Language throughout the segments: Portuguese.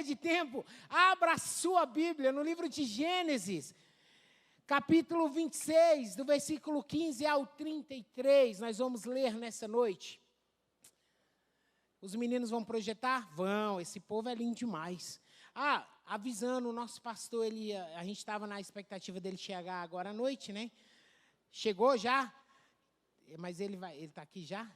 de tempo, abra a sua Bíblia no livro de Gênesis, capítulo 26, do versículo 15 ao 33. Nós vamos ler nessa noite. Os meninos vão projetar? Vão, esse povo é lindo demais. Avisando, o nosso pastor, a gente estava na expectativa dele chegar agora à noite, né? Chegou já? Mas ele está aqui já?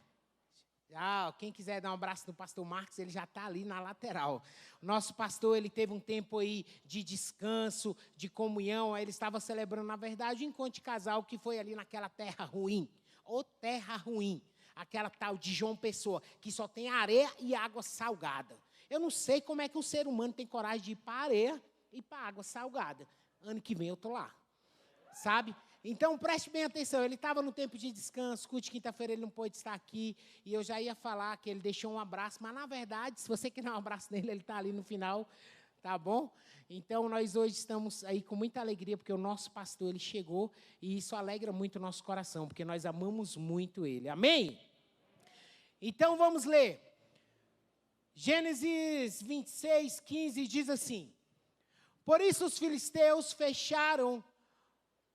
Quem quiser dar um abraço no pastor Marcos, ele já está ali na lateral. O nosso pastor, ele teve um tempo aí de descanso, de comunhão, aí ele estava celebrando, na verdade, um encontro de casal que foi ali naquela terra ruim. Ou terra ruim, aquela tal de João Pessoa, que só tem areia e água salgada. Eu não sei como é que o ser humano tem coragem de ir para a areia e para a água salgada. Ano que vem eu estou lá, sabe? Então, preste bem atenção, ele estava no tempo de descanso, culto de quinta-feira ele não pôde estar aqui, e eu já ia falar que ele deixou um abraço, mas, na verdade, se você quer dar um abraço nele, ele está ali no final, tá bom? Então, nós hoje estamos aí com muita alegria, porque o nosso pastor, ele chegou, e isso alegra muito o nosso coração, porque nós amamos muito ele, amém? Então, vamos ler. Gênesis 26, 15, diz assim: Por isso os filisteus fecharam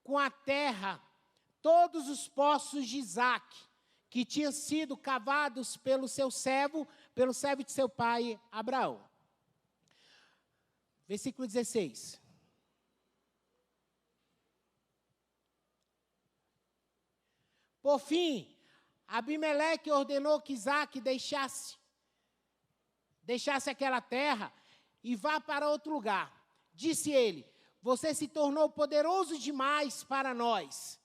com a terra todos os poços de Isaque, que tinham sido cavados pelo servo de seu pai Abraão. Versículo 16. Por fim, Abimeleque ordenou que Isaque deixasse aquela terra e vá para outro lugar. Disse ele: Você se tornou poderoso demais para nós.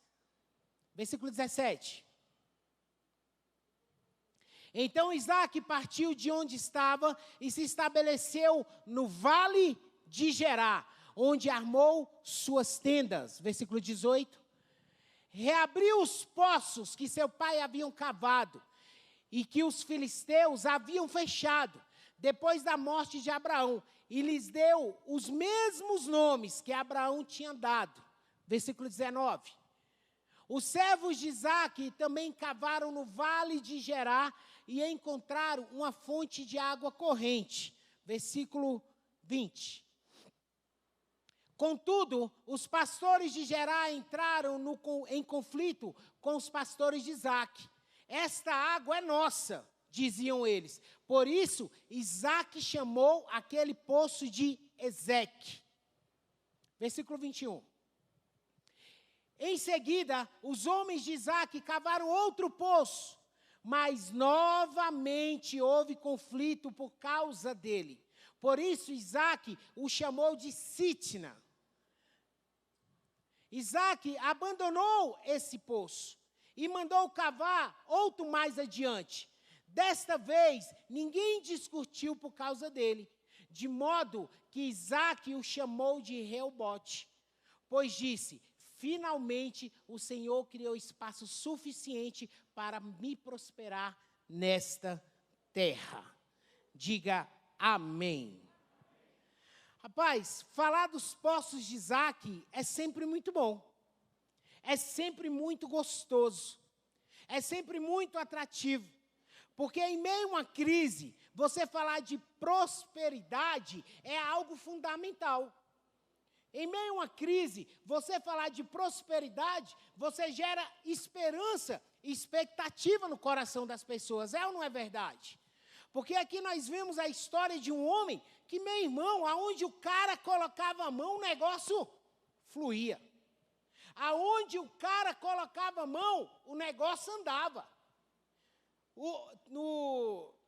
Versículo 17. Então Isaque partiu de onde estava e se estabeleceu no vale de Gerá, onde armou suas tendas. Versículo 18. Reabriu os poços que seu pai havia cavado e que os filisteus haviam fechado depois da morte de Abraão, e lhes deu os mesmos nomes que Abraão tinha dado. Versículo 19. Os servos de Isaque também cavaram no vale de Gerá e encontraram uma fonte de água corrente. Versículo 20. Contudo, os pastores de Gerá entraram em conflito com os pastores de Isaque. Esta água é nossa, diziam eles. Por isso, Isaque chamou aquele poço de Ezeque. Versículo 21. Em seguida, os homens de Isaque cavaram outro poço, mas novamente houve conflito por causa dele. Por isso, Isaque o chamou de Sitna. Isaque abandonou esse poço e mandou cavar outro mais adiante. Desta vez, ninguém discutiu por causa dele, de modo que Isaque o chamou de Reobote, pois disse: Finalmente o Senhor criou espaço suficiente para me prosperar nesta terra. Diga amém. Rapaz, falar dos poços de Isaque é sempre muito bom. É sempre muito gostoso. É sempre muito atrativo. Porque em meio a uma crise, você falar de prosperidade é algo fundamental. Em meio a uma crise, você falar de prosperidade, você gera esperança e expectativa no coração das pessoas. É ou não é verdade? Porque aqui nós vemos a história de um homem que, meu irmão, aonde o cara colocava a mão, o negócio fluía. Aonde o cara colocava a mão, o negócio andava.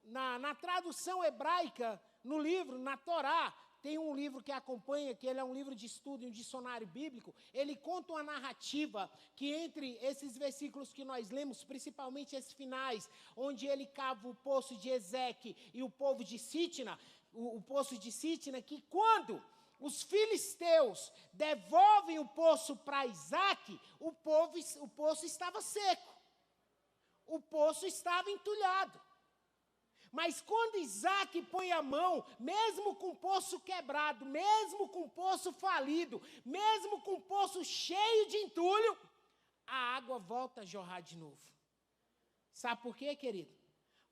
Na tradução hebraica, no livro, na Torá, tem um livro que acompanha, que ele é um livro de estudo, um dicionário bíblico. Ele conta uma narrativa que entre esses versículos que nós lemos, principalmente esses finais, onde ele cava o poço de Ezeque e o povo de Sitna, o poço de Sitna, que quando os filisteus devolvem o poço para Isaque, o poço estava seco. O poço estava entulhado. Mas quando Isaque põe a mão, mesmo com o poço quebrado, mesmo com o poço falido, mesmo com o poço cheio de entulho, a água volta a jorrar de novo. Sabe por quê, querido?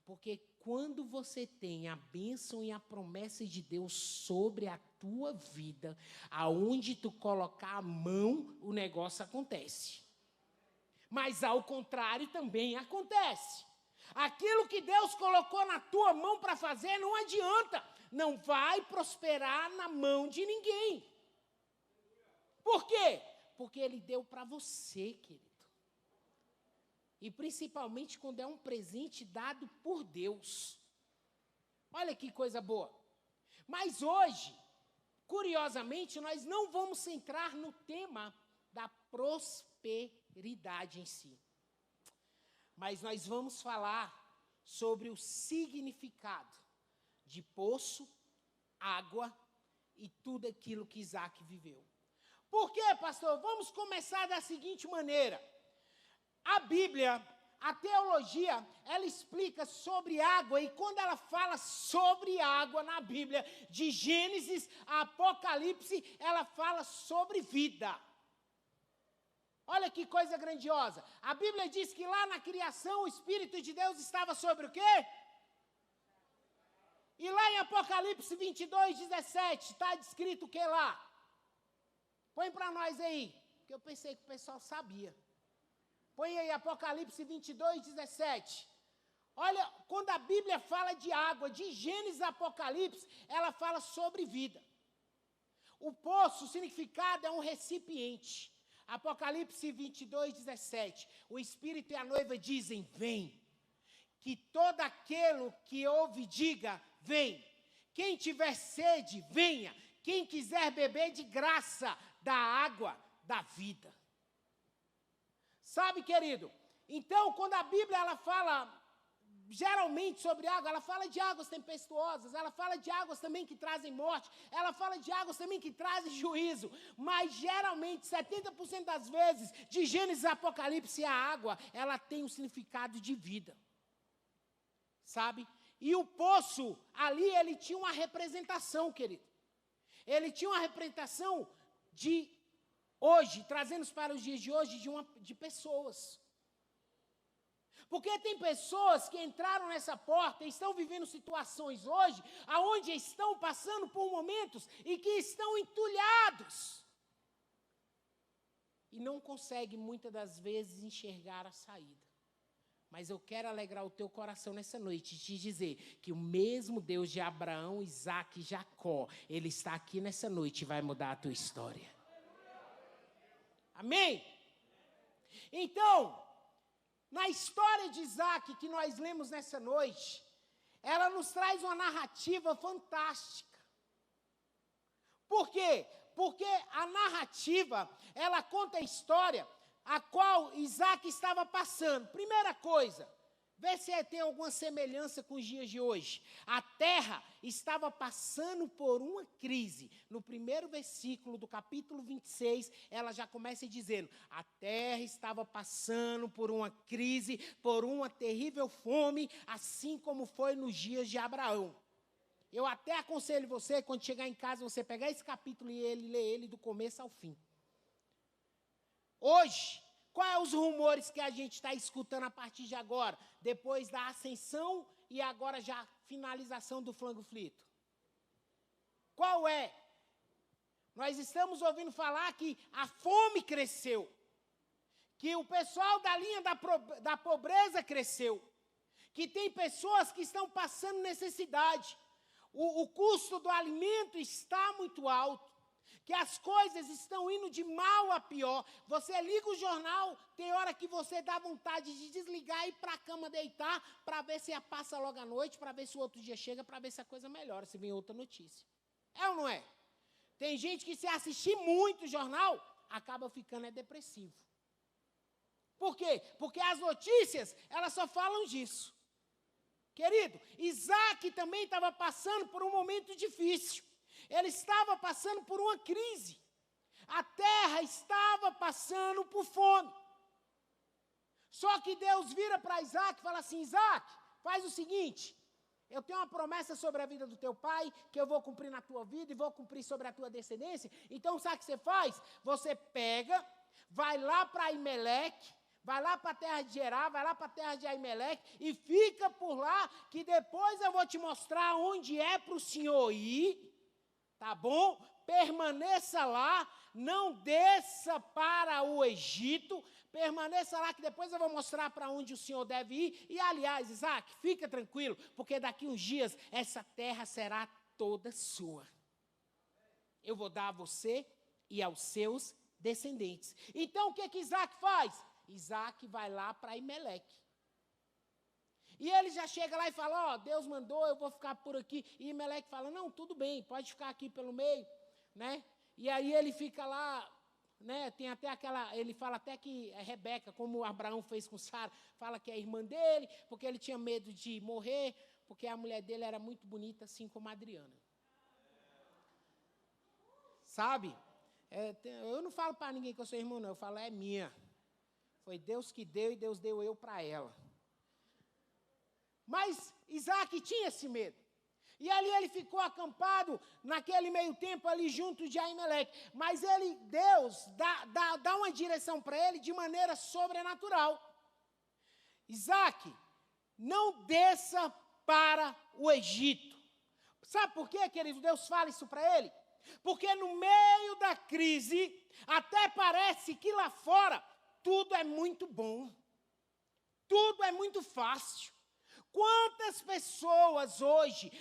Porque quando você tem a bênção e a promessa de Deus sobre a tua vida, aonde tu colocar a mão, o negócio acontece. Mas ao contrário também acontece. Aquilo que Deus colocou na tua mão para fazer não adianta. Não vai prosperar na mão de ninguém. Por quê? Porque Ele deu para você, querido. E principalmente quando é um presente dado por Deus. Olha que coisa boa. Mas hoje, curiosamente, nós não vamos centrar no tema da prosperidade em si. Mas nós vamos falar sobre o significado de poço, água e tudo aquilo que Isaac viveu. Por quê, pastor? Vamos começar da seguinte maneira. A Bíblia, a teologia, ela explica sobre água, e quando ela fala sobre água na Bíblia, de Gênesis a Apocalipse, ela fala sobre vida. Olha que coisa grandiosa. A Bíblia diz que lá na criação o Espírito de Deus estava sobre o quê? E lá em Apocalipse 22, 17, está descrito o que lá? Põe para nós aí, porque eu pensei que o pessoal sabia. Põe aí Apocalipse 22, 17. Olha, quando a Bíblia fala de água, de Gênesis a Apocalipse, ela fala sobre vida. O poço, o significado é um recipiente. Apocalipse 22, 17. O Espírito e a noiva dizem, vem. Que todo aquele que ouve diga, vem. Quem tiver sede, venha. Quem quiser beber de graça da água da vida. Sabe, querido? Então, quando a Bíblia ela fala geralmente sobre água, ela fala de águas tempestuosas, ela fala de águas também que trazem morte, ela fala de águas também que trazem juízo, mas geralmente, 70% das vezes, de Gênesis a Apocalipse, a água, ela tem um significado de vida. Sabe? E o poço, ali, ele tinha uma representação, querido. Ele tinha uma representação de hoje, trazendo para os dias de hoje, de pessoas. Porque tem pessoas que entraram nessa porta e estão vivendo situações hoje, aonde estão passando por momentos e que estão entulhados. E não conseguem, muitas das vezes, enxergar a saída. Mas eu quero alegrar o teu coração nessa noite e te dizer que o mesmo Deus de Abraão, Isaac e Jacó, Ele está aqui nessa noite e vai mudar a tua história. Amém? Então, na história de Isaac que nós lemos nessa noite, ela nos traz uma narrativa fantástica. Por quê? Porque a narrativa, ela conta a história a qual Isaac estava passando. Primeira coisa, vê se tem alguma semelhança com os dias de hoje. A terra estava passando por uma crise. No primeiro versículo do capítulo 26, ela já começa dizendo, a terra estava passando por uma crise, por uma terrível fome, assim como foi nos dias de Abraão. Eu até aconselho você, quando chegar em casa, você pegar esse capítulo e ler ele do começo ao fim. Hoje, quais são os rumores que a gente está escutando a partir de agora, depois da ascensão e agora já finalização do flango frito? Qual é? Nós estamos ouvindo falar que a fome cresceu, que o pessoal da linha da pobreza cresceu, que tem pessoas que estão passando necessidade, o custo do alimento está muito alto, que as coisas estão indo de mal a pior. Você liga o jornal, tem hora que você dá vontade de desligar e ir para a cama deitar, para ver se passa logo à noite, para ver se o outro dia chega, para ver se a coisa melhora, se vem outra notícia. É ou não é? Tem gente que se assistir muito jornal, acaba ficando depressivo. Por quê? Porque as notícias, elas só falam disso. Querido, Isaac também estava passando por um momento difícil. Ele estava passando por uma crise. A terra estava passando por fome. Só que Deus vira para Isaac e fala assim, Isaac, faz o seguinte, eu tenho uma promessa sobre a vida do teu pai, que eu vou cumprir na tua vida e vou cumprir sobre a tua descendência. Então, sabe o que você faz? Você pega, vai lá para Aimeleque, Vai lá para a terra de Gerar, vai lá para a terra de Aimeleque e fica por lá, que depois eu vou te mostrar onde é para o senhor ir, tá bom? Permaneça lá, não desça para o Egito, permaneça lá que depois eu vou mostrar para onde o senhor deve ir. E, aliás, Isaac, fica tranquilo, porque daqui uns dias essa terra será toda sua. Eu vou dar a você e aos seus descendentes. Então, o que Isaac faz? Isaac vai lá para Aimeleque. E ele já chega lá e fala, Deus mandou, eu vou ficar por aqui. E Aimeleque fala, não, tudo bem, pode ficar aqui pelo meio, né? E aí ele fica lá, né? Tem até ele fala até que Rebeca, como Abraão fez com Sara, fala que é irmã dele, porque ele tinha medo de morrer, porque a mulher dele era muito bonita, assim como a Adriana. Sabe? Eu não falo para ninguém que eu sou irmão, não, eu falo, é minha. Foi Deus que deu e Deus deu eu para ela. Mas Isaac tinha esse medo. E ali ele ficou acampado naquele meio tempo ali junto de Aimeleque. Mas Deus dá uma direção para ele de maneira sobrenatural. Isaac, não desça para o Egito. Sabe por quê, querido? Deus fala isso para ele. Porque no meio da crise, até parece que lá fora, tudo é muito bom. Tudo é muito fácil. Quantas pessoas hoje,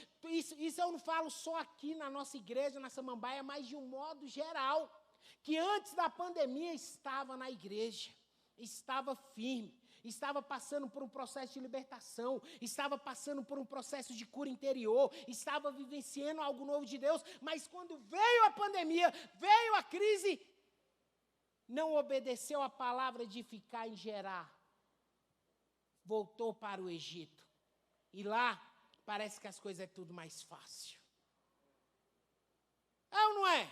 isso eu não falo só aqui na nossa igreja, na Samambaia, mas de um modo geral, que antes da pandemia estava na igreja, estava firme, estava passando por um processo de libertação, estava passando por um processo de cura interior, estava vivenciando algo novo de Deus, mas quando veio a pandemia, veio a crise, não obedeceu a palavra de ficar em Gerar, voltou para o Egito. E lá, parece que as coisas é tudo mais fácil. É ou não é?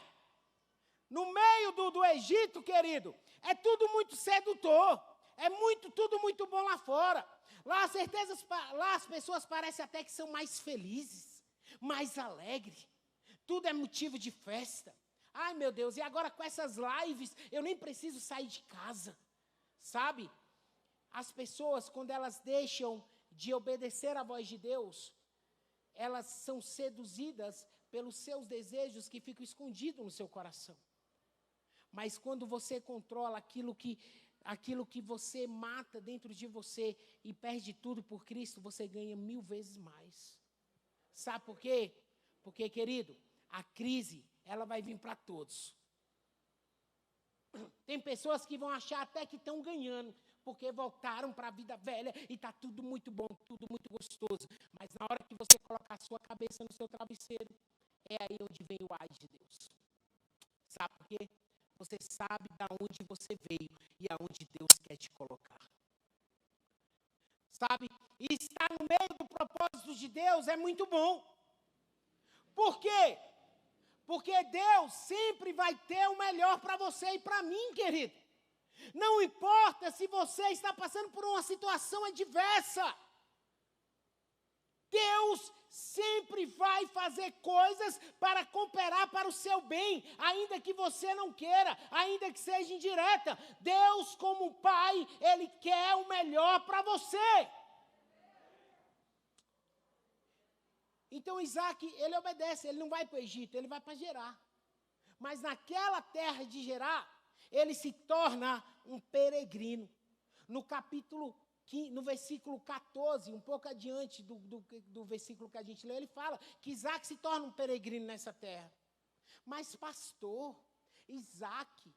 No meio do Egito, querido, é tudo muito sedutor. É tudo muito bom lá fora. Lá as pessoas parecem até que são mais felizes, mais alegres. Tudo é motivo de festa. Ai, meu Deus, e agora com essas lives, eu nem preciso sair de casa. Sabe? As pessoas, quando elas deixam de obedecer à voz de Deus, elas são seduzidas pelos seus desejos que ficam escondidos no seu coração. Mas quando você controla aquilo que você mata dentro de você e perde tudo por Cristo, você ganha 1000 vezes mais. Sabe por quê? Porque, querido, a crise, ela vai vir para todos. Tem pessoas que vão achar até que estão ganhando, porque voltaram para a vida velha e está tudo muito bom, tudo muito gostoso. Mas na hora que você colocar a sua cabeça no seu travesseiro, é aí onde vem o ai de Deus. Sabe por quê? Você sabe de onde você veio e aonde Deus quer te colocar. Sabe? E estar no meio do propósito de Deus é muito bom. Por quê? Porque Deus sempre vai ter o melhor para você e para mim, querido. Não importa se você está passando por uma situação adversa. Deus sempre vai fazer coisas para cooperar para o seu bem, ainda que você não queira, ainda que seja indireta. Deus, como Pai, Ele quer o melhor para você. Então Isaac, ele obedece, ele não vai para o Egito, ele vai para Gerar. Mas naquela terra de Gerar, ele se torna um peregrino. No versículo 14, um pouco adiante do versículo que a gente leu, ele fala que Isaac se torna um peregrino nessa terra. Mas pastor, Isaac,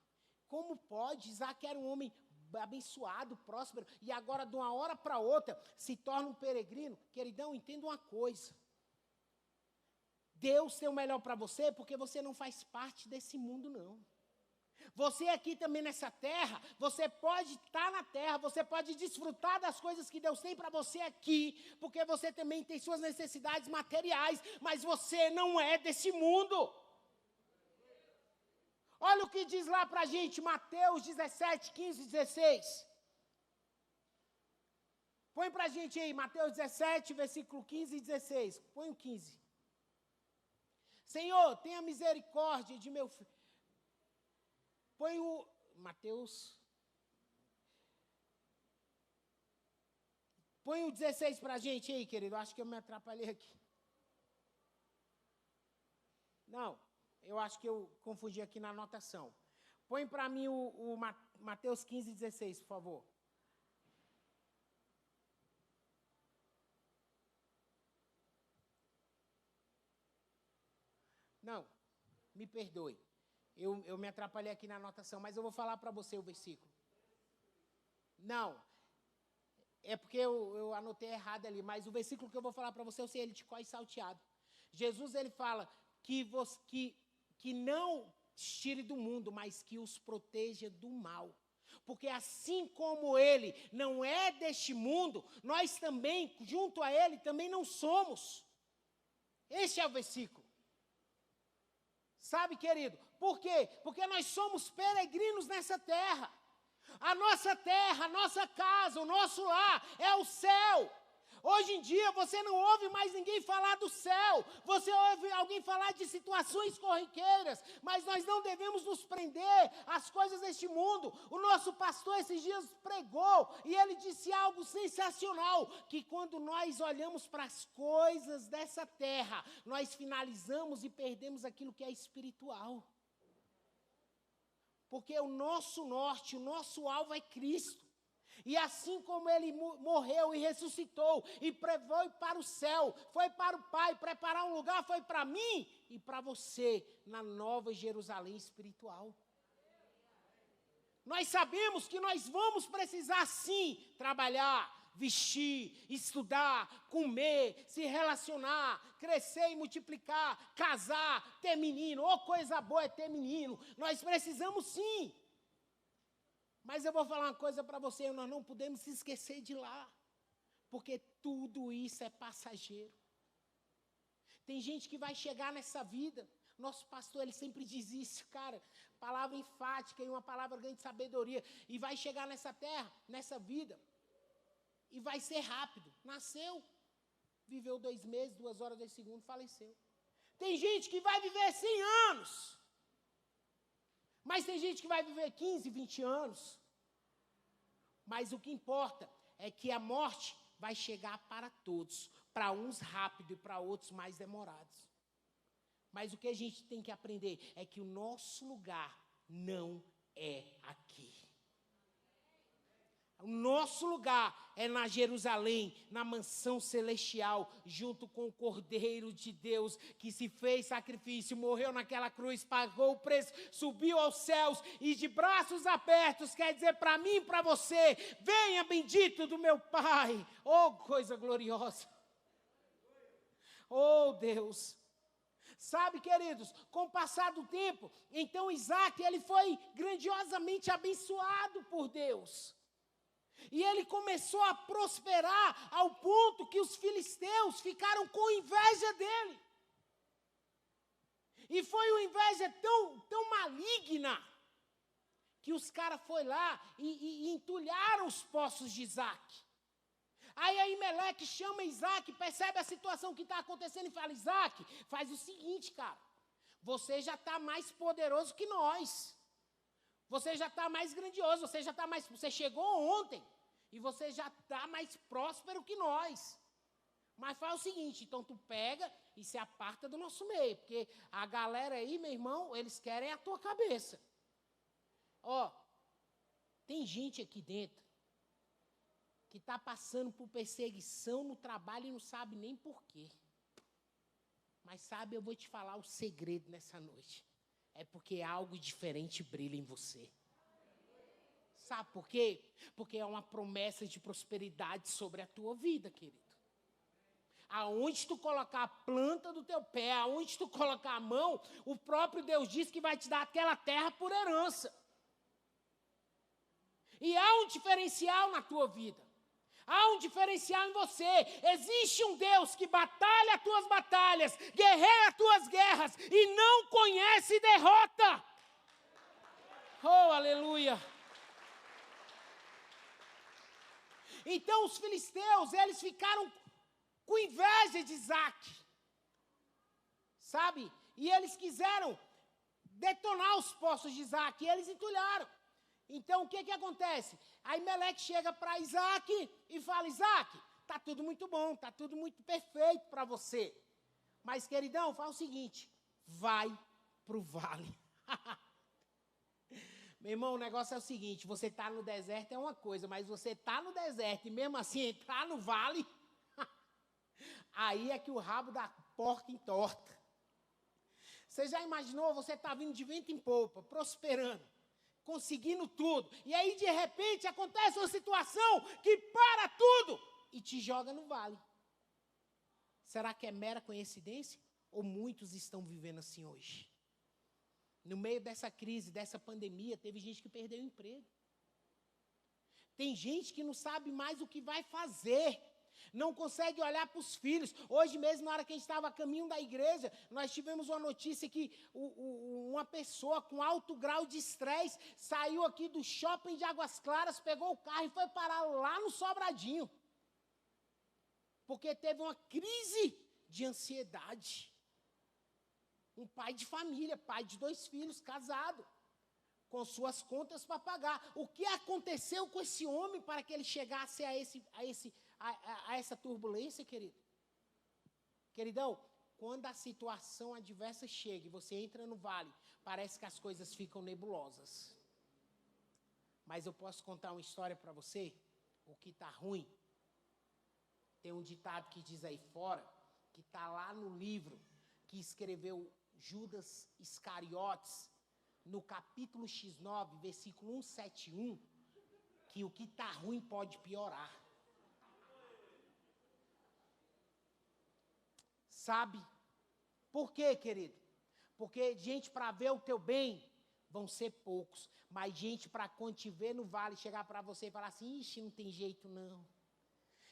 como pode? Isaac era um homem abençoado, próspero, e agora de uma hora para outra se torna um peregrino. Queridão, entenda uma coisa. Deus tem o melhor para você porque você não faz parte desse mundo, não. Você aqui também nessa terra, você pode estar na terra, você pode desfrutar das coisas que Deus tem para você aqui, porque você também tem suas necessidades materiais, mas você não é desse mundo. Olha o que diz lá para a gente, Mateus 17, 15 e 16. Põe para a gente aí, Mateus 17, versículo 15 e 16. Põe o 15. Senhor, tenha misericórdia de meu filho. Põe o Mateus Põe o 16 para a gente aí, querido. Acho que eu me atrapalhei aqui. Não, eu acho que eu confundi aqui na anotação. Põe para mim o Mateus 15, 16, por favor. Não, me perdoe. Eu me atrapalhei aqui na anotação, mas eu vou falar para você o versículo. Não, é porque eu anotei errado ali, mas o versículo que eu vou falar para você, eu sei ele de cor e salteado. Jesus, ele fala que não tire do mundo, mas que os proteja do mal. Porque assim como ele não é deste mundo, nós também, junto a ele, também não somos. Este é o versículo. Sabe, querido? Por quê? Porque nós somos peregrinos nessa terra. A nossa terra, a nossa casa, o nosso lar é o céu. Hoje em dia você não ouve mais ninguém falar do céu. Você ouve alguém falar de situações corriqueiras, mas nós não devemos nos prender às coisas deste mundo. O nosso pastor esses dias pregou e ele disse algo sensacional, que quando nós olhamos para as coisas dessa terra, nós finalizamos e perdemos aquilo que é espiritual. Porque o nosso norte, o nosso alvo é Cristo. E assim como ele morreu e ressuscitou, e foi para o céu, foi para o Pai, preparar um lugar, foi para mim e para você, na nova Jerusalém espiritual. Nós sabemos que nós vamos precisar sim trabalhar, vestir, estudar, comer, se relacionar, crescer e multiplicar, casar, ter menino. Oh, coisa boa é ter menino. Nós precisamos sim. Mas eu vou falar uma coisa para você, nós não podemos se esquecer de lá, porque tudo isso é passageiro. Tem gente que vai chegar nessa vida, nosso pastor, ele sempre diz isso, cara, palavra enfática e uma palavra grande de sabedoria, e vai chegar nessa terra, nessa vida, e vai ser rápido. Nasceu, viveu 2 meses, 2 horas, 2 segundos, faleceu. Tem gente que vai viver 100 anos, mas tem gente que vai viver 15, 20 anos. Mas o que importa é que a morte vai chegar para todos, para uns rápido e para outros mais demorados. Mas o que a gente tem que aprender é que o nosso lugar não é aqui. O nosso lugar é na Jerusalém, na mansão celestial, junto com o Cordeiro de Deus, que se fez sacrifício, morreu naquela cruz, pagou o preço, subiu aos céus e de braços abertos, quer dizer para mim e para você, venha bendito do meu Pai. Oh, coisa gloriosa. Oh, Deus. Sabe, queridos, com o passar do tempo, então Isaac, ele foi grandiosamente abençoado por Deus. E ele começou a prosperar ao ponto que os filisteus ficaram com inveja dele. E foi uma inveja tão maligna que os caras foram lá e entulharam os poços de Isaac. Aí Aimeleque chama Isaac, percebe a situação que está acontecendo e fala, Isaac, faz o seguinte, cara, você já está mais poderoso que nós. Você já está mais grandioso, você chegou ontem e você já está mais próspero que nós. Mas faz o seguinte, então tu pega e se aparta do nosso meio, porque a galera aí, meu irmão, eles querem a tua cabeça. Ó, tem gente aqui dentro que está passando por perseguição no trabalho e não sabe nem por quê. Mas sabe, eu vou te falar o segredo nessa noite. É porque algo diferente brilha em você. Sabe por quê? Porque é uma promessa de prosperidade sobre a tua vida, querido. Aonde tu colocar a planta do teu pé, aonde tu colocar a mão, o próprio Deus diz que vai te dar aquela terra por herança. E há um diferencial na tua vida. Há um diferencial em você. Existe um Deus que batalha as tuas batalhas, guerreia as tuas guerras e não conhece derrota. Oh, aleluia. Então os filisteus, eles ficaram com inveja de Isaac. Sabe? E eles quiseram detonar os poços de Isaac e eles entulharam. Então, o que acontece? Aimeleque chega para Isaac e fala, Isaac, tá tudo muito bom, tá tudo muito perfeito para você. Mas, queridão, faz o seguinte, vai para o vale. Meu irmão, o negócio é o seguinte, você está no deserto é uma coisa, mas você está no deserto e mesmo assim entrar no vale, aí é que o rabo da porca entorta. Você já imaginou, você está vindo de vento em popa, prosperando, conseguindo tudo, e aí de repente acontece uma situação que para tudo e te joga no vale. Será que é mera coincidência? Ou muitos estão vivendo assim hoje? No meio dessa crise, dessa pandemia, teve gente que perdeu o emprego. Tem gente que não sabe mais o que vai fazer. Não consegue olhar para os filhos. Hoje mesmo, na hora que a gente estava a caminho da igreja, nós tivemos uma notícia que uma pessoa com alto grau de estresse saiu aqui do shopping de Águas Claras, pegou o carro e foi parar lá no Sobradinho. Porque teve uma crise de ansiedade. Um pai de família, pai de 2 filhos, casado, com suas contas para pagar. O que aconteceu com esse homem para que ele chegasse a essa turbulência, querido? Queridão, quando a situação adversa chega e você entra no vale, parece que as coisas ficam nebulosas. Mas eu posso contar uma história para você, o que está ruim. Tem um ditado que diz aí fora, que está lá no livro que escreveu Judas Iscariotes, no capítulo X9, versículo 171, que o que está ruim pode piorar. Sabe? Por quê, querido? Porque gente para ver o teu bem vão ser poucos, mas gente para quando te ver no vale, chegar para você e falar assim, ixi, não tem jeito não.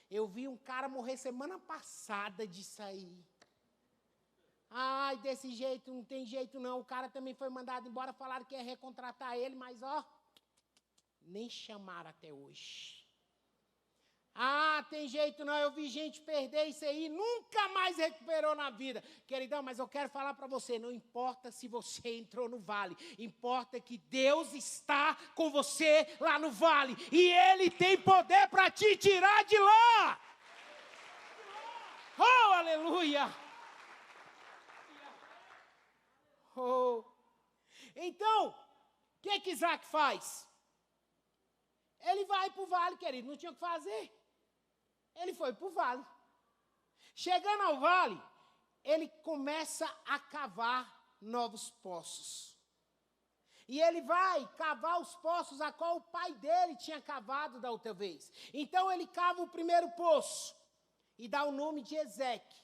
Eu vi um cara morrer semana passada disso aí. Ai, desse jeito, não tem jeito não. O cara também foi mandado embora, falaram que ia recontratar ele, mas ó, nem chamaram até hoje. Ah, tem jeito não, eu vi gente perder isso aí, nunca mais recuperou na vida. Queridão, mas eu quero falar para você, não importa se você entrou no vale, importa que Deus está com você lá no vale, e Ele tem poder para te tirar de lá. Oh, aleluia! Oh. Então, o que Isaac faz? Ele vai para o vale, querido, não tinha o que fazer. Ele foi para o vale. Chegando ao vale, ele começa a cavar novos poços. E ele vai cavar os poços a qual o pai dele tinha cavado da outra vez. Então ele cava o primeiro poço e dá o nome de Ezeque.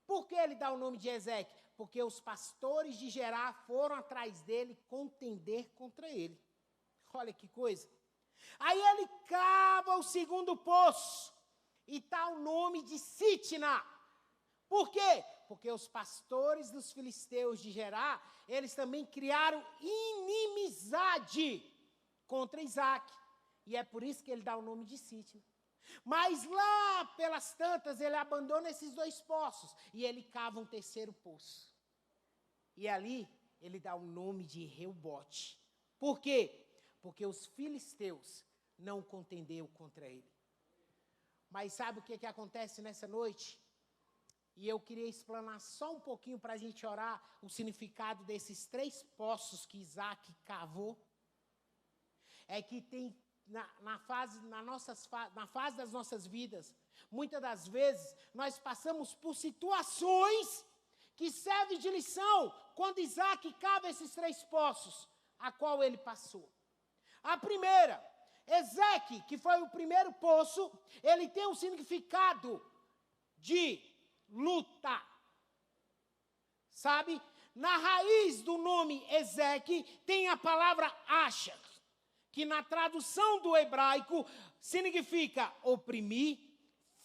Por que ele dá o nome de Ezeque? Porque os pastores de Gerar foram atrás dele contender contra ele. Olha que coisa. Aí ele cava o segundo poço e dá o nome de Sitna. Por quê? Porque os pastores dos filisteus de Gerar, eles também criaram inimizade contra Isaac. E é por isso que ele dá o nome de Sitna. Mas lá pelas tantas, ele abandona esses 2 poços e ele cava um terceiro poço. E ali, ele dá o nome de Reubote. Por quê? Porque os filisteus não contenderam contra ele. Mas sabe o que acontece nessa noite? E eu queria explanar só um pouquinho para a gente orar o significado desses 3 poços que Isaac cavou. É que tem na fase das nossas vidas, muitas das vezes, nós passamos por situações que servem de lição quando Isaac cava esses 3 poços, a qual ele passou. A primeira, Ezeque, que foi o primeiro poço, ele tem um significado de luta. Sabe? Na raiz do nome Ezeque tem a palavra Asher, que na tradução do hebraico significa oprimir,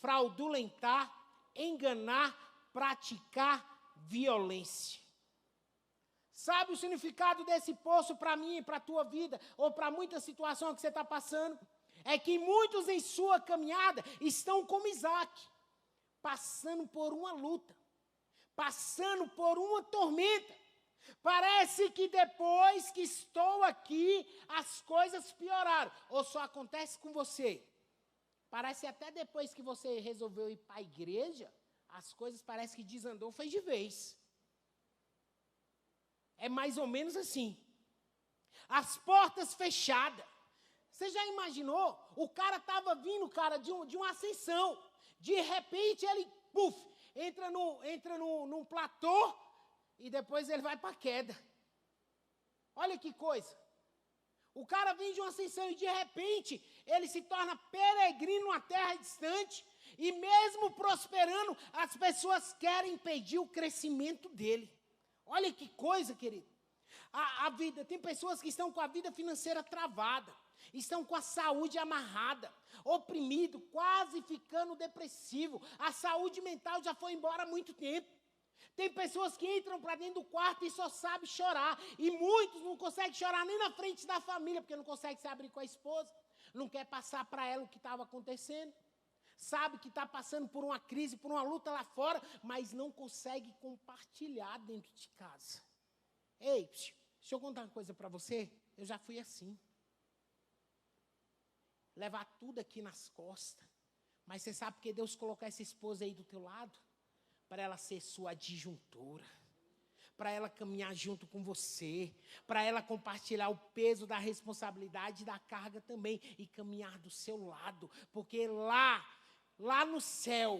fraudulentar, enganar, praticar violência. Sabe o significado desse poço para mim e para a tua vida, ou para muita situação que você está passando? É que muitos em sua caminhada estão como Isaac, passando por uma luta, passando por uma tormenta. Parece que depois que estou aqui, as coisas pioraram. Ou só acontece com você? Parece até depois que você resolveu ir para a igreja, as coisas parece que desandou, foi de vez. É mais ou menos assim. As portas fechadas. Você já imaginou? O cara estava vindo, cara, de uma ascensão. De repente, ele, entra num platô e depois ele vai para a queda. Olha que coisa. O cara vem de uma ascensão e, de repente, ele se torna peregrino numa terra distante. E mesmo prosperando, as pessoas querem impedir o crescimento dele. Olha que coisa, querido. A vida, tem pessoas que estão com a vida financeira travada, estão com a saúde amarrada, oprimido, quase ficando depressivo. A saúde mental já foi embora há muito tempo. Tem pessoas que entram para dentro do quarto e só sabem chorar. E muitos não conseguem chorar nem na frente da família, porque não conseguem se abrir com a esposa, não quer passar para ela o que estava acontecendo. Sabe que está passando por uma crise, por uma luta lá fora, mas não consegue compartilhar dentro de casa. Ei, deixa eu contar uma coisa para você. Eu já fui assim. Levar tudo aqui nas costas. Mas você sabe porque Deus colocou essa esposa aí do teu lado? Para ela ser sua adjuntora. Para ela caminhar junto com você. Para ela compartilhar o peso da responsabilidade e da carga também. E caminhar do seu lado. Porque lá no céu,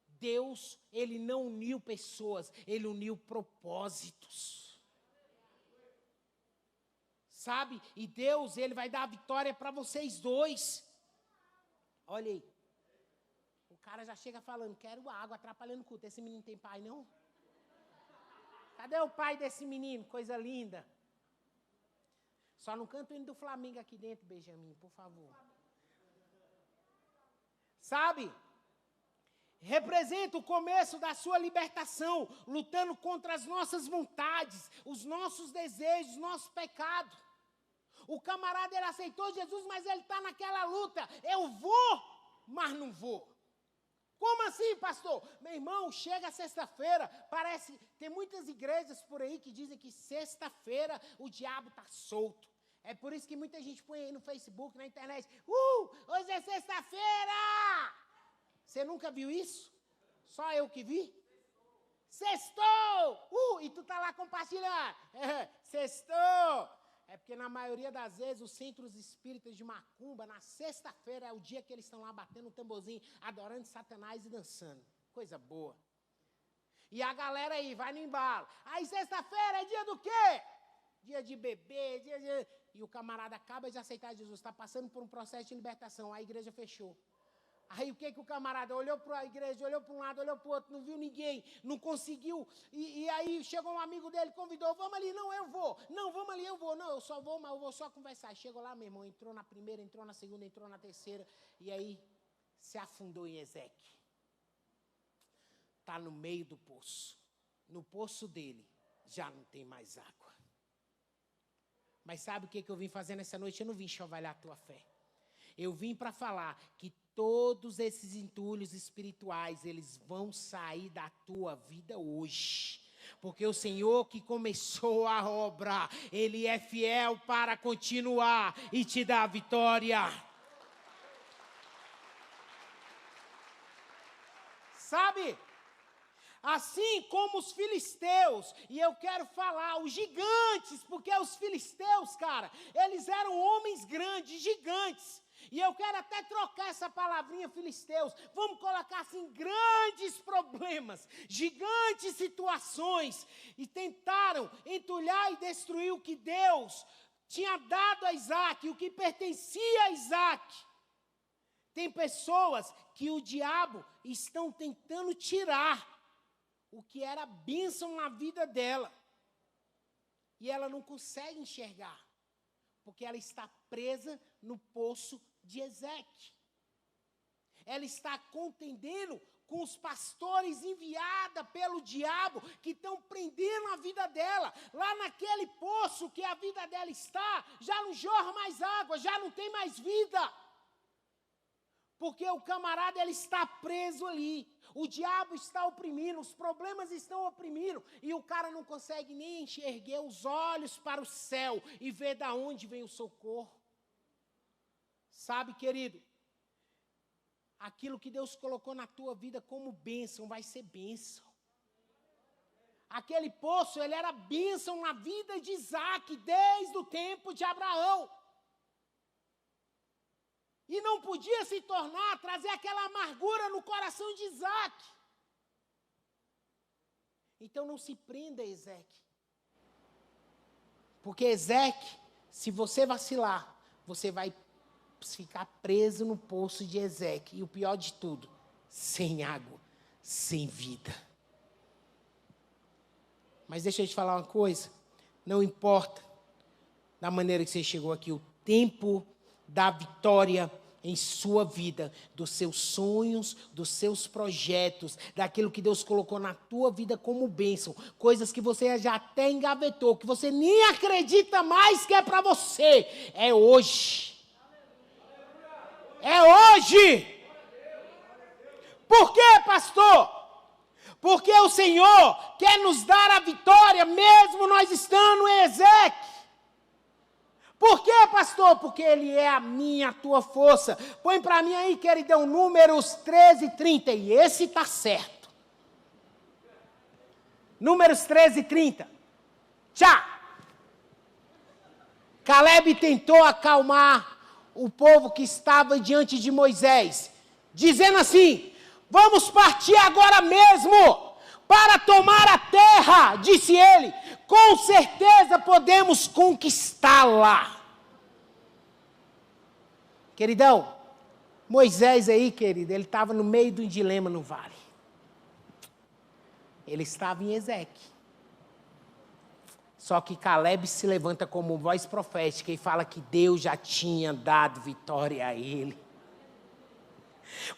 Deus, Ele não uniu pessoas, Ele uniu propósitos. Sabe? E Deus, Ele vai dar a vitória para vocês dois. Olha aí. O cara já chega falando, quero água, atrapalhando o culto. Esse menino tem pai, não? Cadê o pai desse menino? Coisa linda. Só não canta o hino do Flamengo aqui dentro, Benjamin, por favor. Sabe? Representa o começo da sua libertação, lutando contra as nossas vontades, os nossos desejos, nosso pecado. O camarada, ele aceitou Jesus, mas ele está naquela luta. Eu vou, mas não vou. Como assim, pastor? Meu irmão, chega sexta-feira, parece... Tem muitas igrejas por aí que dizem que sexta-feira o diabo está solto. É por isso que muita gente põe aí no Facebook, na internet, hoje é sexta-feira! Você nunca viu isso? Só eu que vi? Sextou! E tu tá lá compartilhando. Sextou! É porque na maioria das vezes os centros espíritas de macumba, na sexta-feira é o dia que eles estão lá batendo o tamborzinho, adorando Satanás e dançando. Coisa boa. E a galera aí vai no embalo. Aí sexta-feira é dia do quê? Dia de beber, E o camarada acaba de aceitar Jesus, está passando por um processo de libertação, a igreja fechou. Aí o que o camarada olhou para a igreja, olhou para um lado, olhou para o outro, não viu ninguém, não conseguiu. E aí chegou um amigo dele, convidou, vamos ali, não, eu vou. Não, vamos ali, eu vou. Não, eu só vou, mas eu vou só conversar. Chegou lá, meu irmão, entrou na primeira, entrou na segunda, entrou na terceira. E aí se afundou em Ezequiel. Está no meio do poço. No poço dele já não tem mais água. Mas sabe o que eu vim fazer nessa noite? Eu não vim enxovalhar a tua fé. Eu vim para falar que todos esses entulhos espirituais, eles vão sair da tua vida hoje. Porque o Senhor que começou a obra, Ele é fiel para continuar e te dar a vitória. Sabe? Assim como os filisteus, e eu quero falar, os gigantes, porque os filisteus, cara, eles eram homens grandes, gigantes. E eu quero até trocar essa palavrinha filisteus. Vamos colocar assim, grandes problemas, gigantes situações. E tentaram entulhar e destruir o que Deus tinha dado a Isaac, o que pertencia a Isaac. Tem pessoas que o diabo estão tentando tirar o que era bênção na vida dela. E ela não consegue enxergar, porque ela está presa no poço de Ezequiel. Ela está contendendo com os pastores enviados pelo diabo, que estão prendendo a vida dela. Lá naquele poço que a vida dela está, já não jorra mais água, já não tem mais vida. Porque o camarada, ele está preso ali. O diabo está oprimindo, os problemas estão oprimindo. E o cara não consegue nem enxergar os olhos para o céu e ver de onde vem o socorro. Sabe, querido? aquilo que Deus colocou na tua vida como bênção vai ser bênção. Aquele poço, ele era bênção na vida de Isaac, desde o tempo de Abraão. E não podia se tornar, trazer aquela amargura no coração de Isaac. Então não se prenda a Ezeque. Porque Ezeque, se você vacilar, você vai ficar preso no poço de Ezeque. E o pior de tudo, sem água, sem vida. Mas deixa eu te falar uma coisa. Não importa da maneira que você chegou aqui, o tempo da vitória em sua vida, dos seus sonhos, dos seus projetos, daquilo que Deus colocou na tua vida como bênção, coisas que você já até engavetou, que você nem acredita mais que é para você, é hoje. É hoje. Por quê, pastor? Porque o Senhor quer nos dar a vitória, mesmo nós estando em Ezeque. Por quê, pastor? Porque Ele é a minha, a tua força. Põe para mim aí, queridão, Números 13:30. E esse está certo. Números 13:30. Tchau. Caleb tentou acalmar o povo que estava diante de Moisés, dizendo assim: vamos partir agora mesmo para tomar a terra, disse ele. Com certeza podemos conquistá-la. Queridão, Moisés aí, querido, ele estava no meio de um dilema no vale. Ele estava em Ezeque. Só que Caleb se levanta como voz profética e fala que Deus já tinha dado vitória a ele.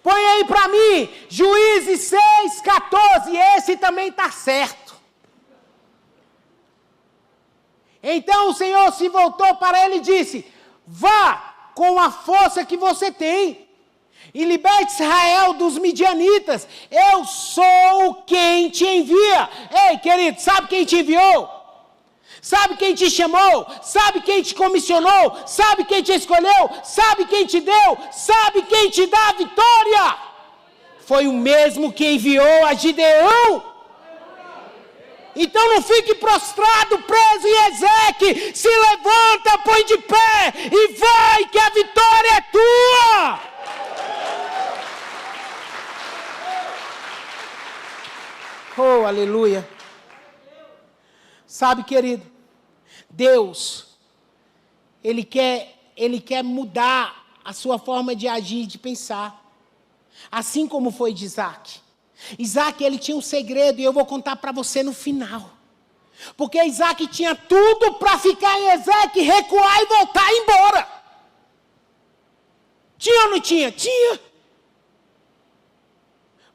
Põe aí para mim, Juízes 6:14, esse também está certo. Então o Senhor se voltou para ele e disse: vá com a força que você tem e liberte Israel dos midianitas. Eu sou quem te envia. Ei, querido, sabe quem te enviou? Sabe quem te chamou? Sabe quem te comissionou? Sabe quem te escolheu? Sabe quem te deu? Sabe quem te dá a vitória? Foi o mesmo que enviou a Gideão. Então não fique prostrado, preso em Ezeque. Se levanta, põe de pé e vai, que a vitória é tua. Oh, aleluia. Sabe, querido, Deus, Ele quer mudar a sua forma de agir e de pensar. Assim como foi de Isaac. Isaac, ele tinha um segredo e eu vou contar para você no final. Porque Isaac tinha tudo para ficar em Ezeque, recuar e voltar embora. Tinha ou não tinha? Tinha.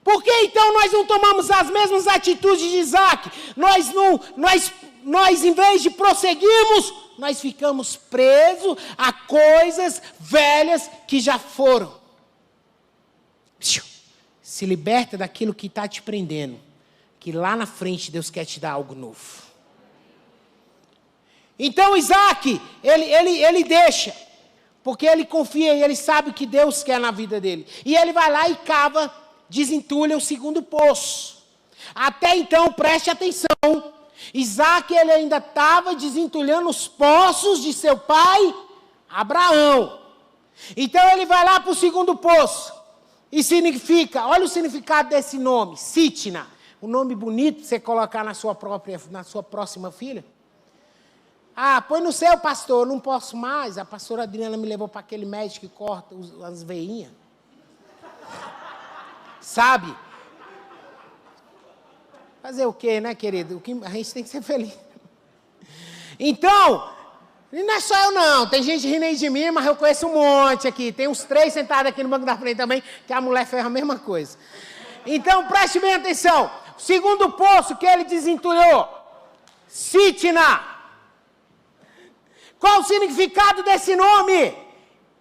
Por que então nós não tomamos as mesmas atitudes de Isaac? Nós em vez de prosseguirmos, nós ficamos presos a coisas velhas que já foram. Se liberta daquilo que está te prendendo, que lá na frente Deus quer te dar algo novo. Então Isaac, ele deixa, porque ele confia e ele sabe o que Deus quer na vida dele. E ele vai lá e cava, desentulha o segundo poço. Até então, preste atenção, Isaac ele ainda estava desentulhando os poços de seu pai, Abraão. Então ele vai lá para o segundo poço. E significa, olha o significado desse nome, Sitna. Um nome bonito para você colocar na sua próxima filha. Ah, põe no seu, pastor, não posso mais. A pastora Adriana me levou para aquele médico que corta as veinhas. Sabe? Fazer o quê, né, querido? A gente tem que ser feliz. Então, não é só eu não, tem gente rindo aí de mim, mas eu conheço um monte aqui. Tem uns 3 sentados aqui no banco da frente também, que a mulher fez a mesma coisa. Então, preste bem atenção. O segundo poço que ele desentulhou, Sitna. Qual o significado desse nome?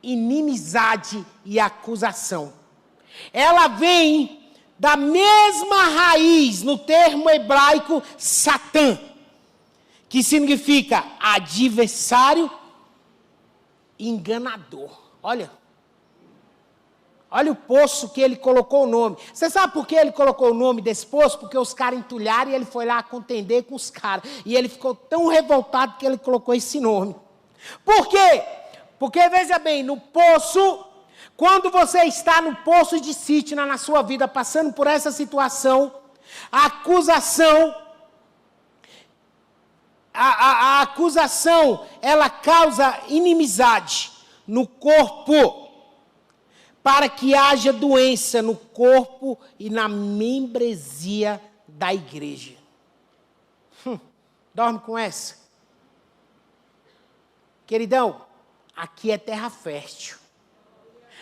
Inimizade e acusação. Ela vem da mesma raiz no termo hebraico Satã, que significa adversário enganador. Olha, Olha o poço que ele colocou o nome. Você sabe por que ele colocou o nome desse poço? Porque os caras entulharam e ele foi lá contender com os caras. E ele ficou tão revoltado que ele colocou esse nome. Por quê? Porque, veja bem, no poço, quando você está no poço de Sitna na sua vida, passando por essa situação, a acusação, a acusação, ela causa inimizade no corpo, para que haja doença no corpo e na membresia da igreja. Dorme com essa. Queridão, aqui é terra fértil.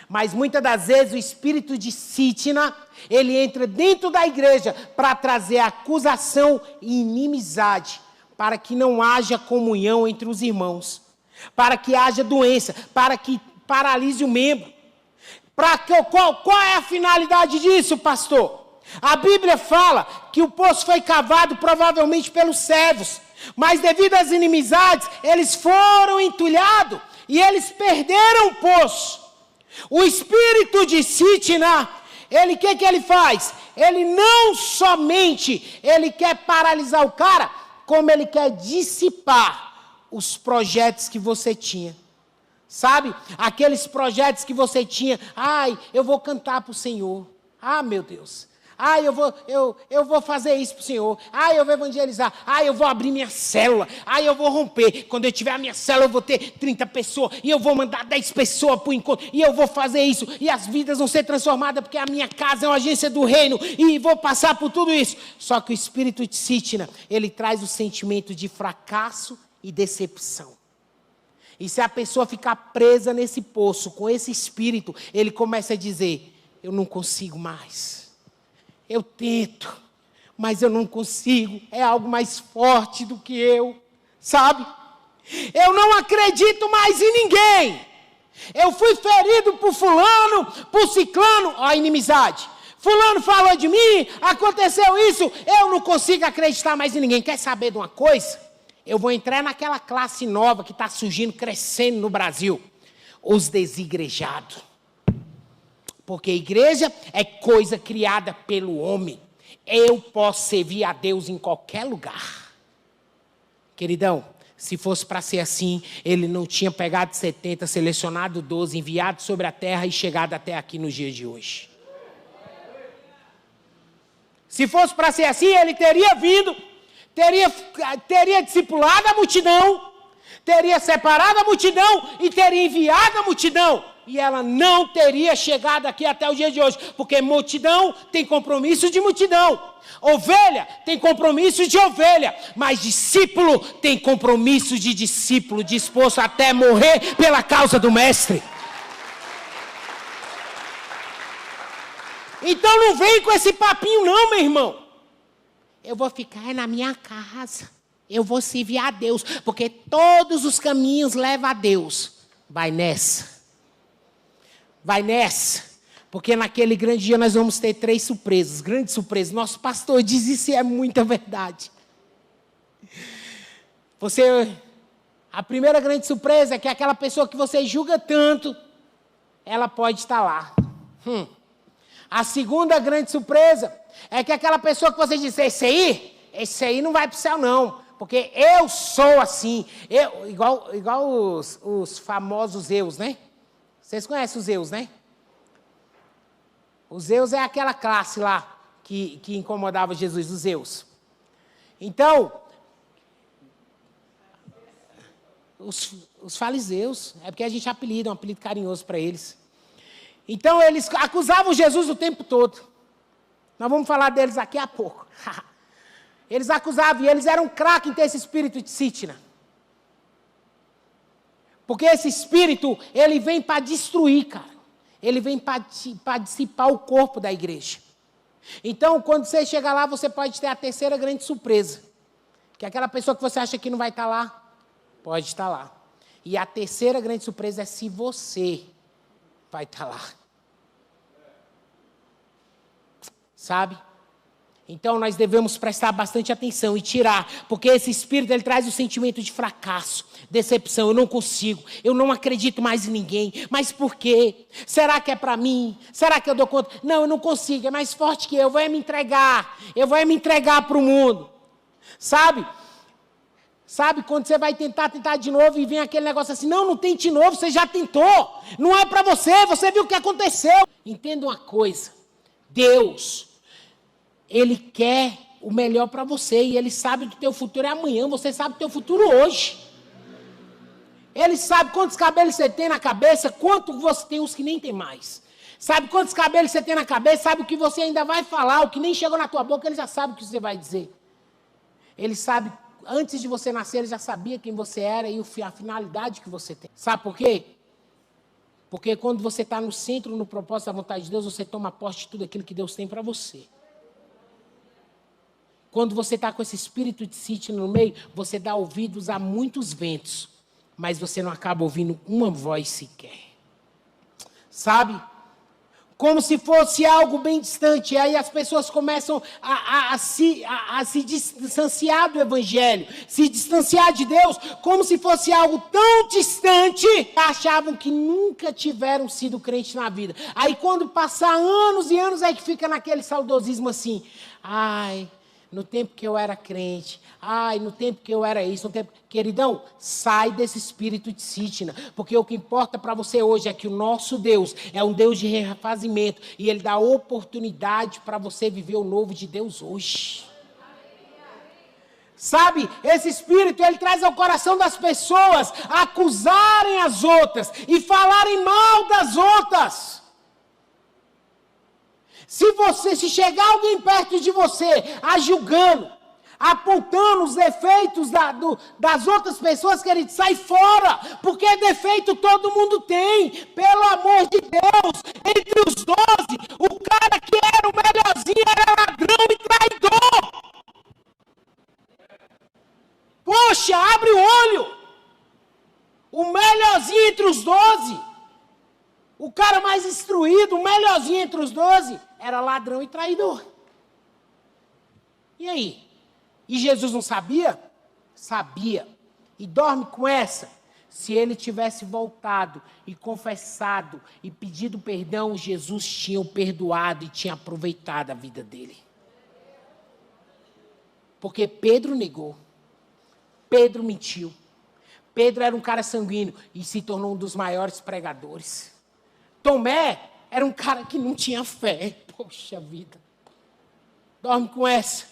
Mas muitas das vezes o espírito de Sitna, ele entra dentro da igreja para trazer acusação e inimizade, para que não haja comunhão entre os irmãos, para que haja doença, para que paralise o membro. Qual é a finalidade disso, pastor? A Bíblia fala que o poço foi cavado provavelmente pelos servos, mas devido às inimizades, eles foram entulhados e eles perderam o poço. O espírito de Sitna, o que ele faz? Ele não somente ele quer paralisar o cara, como ele quer dissipar os projetos que você tinha. Sabe? Aqueles projetos que você tinha. Ai, eu vou cantar para o Senhor. Ah, meu Deus. Ai, eu vou fazer isso para o Senhor. Ai, eu vou evangelizar. Ai, eu vou abrir minha célula. Ai, eu vou romper. Quando eu tiver a minha célula, eu vou ter 30 pessoas. E eu vou mandar 10 pessoas para o encontro. E eu vou fazer isso. E as vidas vão ser transformadas, porque a minha casa é uma agência do reino. E vou passar por tudo isso. Só que o espírito de Sitna, ele traz o sentimento de fracasso e decepção. E se a pessoa ficar presa nesse poço, com esse espírito, ele começa a dizer, eu não consigo mais. Eu tento, mas eu não consigo. É algo mais forte do que eu, sabe? Eu não acredito mais em ninguém. Eu fui ferido por fulano, por ciclano. Ó, a inimizade. Fulano falou de mim, aconteceu isso. Eu não consigo acreditar mais em ninguém. Quer saber de uma coisa? Eu vou entrar naquela classe nova que está surgindo, crescendo no Brasil. Os desigrejados. Porque igreja é coisa criada pelo homem. Eu posso servir a Deus em qualquer lugar. Queridão, se fosse para ser assim, ele não tinha pegado 70, selecionado 12, enviado sobre a terra e chegado até aqui nos dias de hoje. Se fosse para ser assim, ele teria vindo, teria discipulado a multidão, teria separado a multidão e teria enviado a multidão. E ela não teria chegado aqui até o dia de hoje, porque multidão tem compromisso de multidão. Ovelha tem compromisso de ovelha, mas discípulo tem compromisso de discípulo, disposto até morrer pela causa do mestre. Então não vem com esse papinho não, meu irmão. Eu vou ficar na minha casa, eu vou servir a Deus, porque todos os caminhos levam a Deus. Vai nessa. Vai nessa, porque naquele grande dia nós vamos ter 3 surpresas, grandes surpresas. Nosso pastor diz isso e é muita verdade. A primeira grande surpresa é que aquela pessoa que você julga tanto, ela pode estar lá. A segunda grande surpresa é que aquela pessoa que você diz, esse aí não vai para o céu não, porque eu sou assim, igual os famosos Zeus, né? Vocês conhecem os Zeus, né? Os Zeus é aquela classe lá que incomodava Jesus, os Zeus. Então, os fariseus, é porque a gente apelida, um apelido carinhoso para eles. Então, eles acusavam Jesus o tempo todo. Nós vamos falar deles aqui a pouco. Eles acusavam, e eles eram craques em ter esse espírito de Sitna. Porque esse espírito, ele vem para destruir, cara. Ele vem para dissipar o corpo da igreja. Então, quando você chegar lá, você pode ter a terceira grande surpresa. Que é aquela pessoa que você acha que não vai estar lá, pode estar lá. E a terceira grande surpresa é se você vai estar lá. Sabe? Então nós devemos prestar bastante atenção e tirar, porque esse espírito ele traz o sentimento de fracasso, decepção, eu não consigo, eu não acredito mais em ninguém, mas por quê? Será que é para mim? Será que eu dou conta? Não, eu não consigo, é mais forte que eu vou me entregar para o mundo, sabe? Sabe, quando você vai tentar de novo e vem aquele negócio assim, não tente de novo, você já tentou, não é para você viu o que aconteceu. Entenda uma coisa, Deus, Ele quer o melhor para você e Ele sabe que o teu futuro é amanhã, você sabe o teu futuro hoje. Ele sabe quantos cabelos você tem na cabeça, quanto você tem, os que nem tem mais. Sabe quantos cabelos você tem na cabeça, sabe o que você ainda vai falar, o que nem chegou na tua boca, Ele já sabe o que você vai dizer. Ele sabe, antes de você nascer, Ele já sabia quem você era e a finalidade que você tem. Sabe por quê? Porque quando você está no centro, no propósito da vontade de Deus, você toma posse de tudo aquilo que Deus tem para você. Quando você está com esse espírito de sítio no meio, você dá ouvidos a muitos ventos, mas você não acaba ouvindo uma voz sequer. Sabe? Como se fosse algo bem distante. E aí as pessoas começam a se distanciar do Evangelho, se distanciar de Deus, como se fosse algo tão distante, achavam que nunca tiveram sido crentes na vida. Aí quando passar anos e anos, é que fica naquele saudosismo assim, ai, no tempo que eu era crente, no tempo que eu era isso, no tempo... Queridão, sai desse espírito de Sítina, porque o que importa para você hoje é que o nosso Deus é um Deus de refazimento, e Ele dá oportunidade para você viver o novo de Deus hoje. Sabe, esse espírito, ele traz ao coração das pessoas acusarem as outras e falarem mal das outras. Se chegar alguém perto de você, julgando, apontando os defeitos das outras pessoas, querido, sai fora, porque defeito todo mundo tem, pelo amor de Deus. Entre os 12, o cara que era o melhorzinho era ladrão e traidor. Poxa, abre o olho. O melhorzinho entre os 12, o cara mais instruído, o melhorzinho entre os 12, era ladrão e traidor. E aí? E Jesus não sabia? Sabia. E dorme com essa. Se ele tivesse voltado e confessado e pedido perdão, Jesus tinha o perdoado e tinha aproveitado a vida dele. Porque Pedro negou. Pedro mentiu. Pedro era um cara sanguíneo e se tornou um dos maiores pregadores. Tomé era um cara que não tinha fé. Poxa vida. Dorme com essa.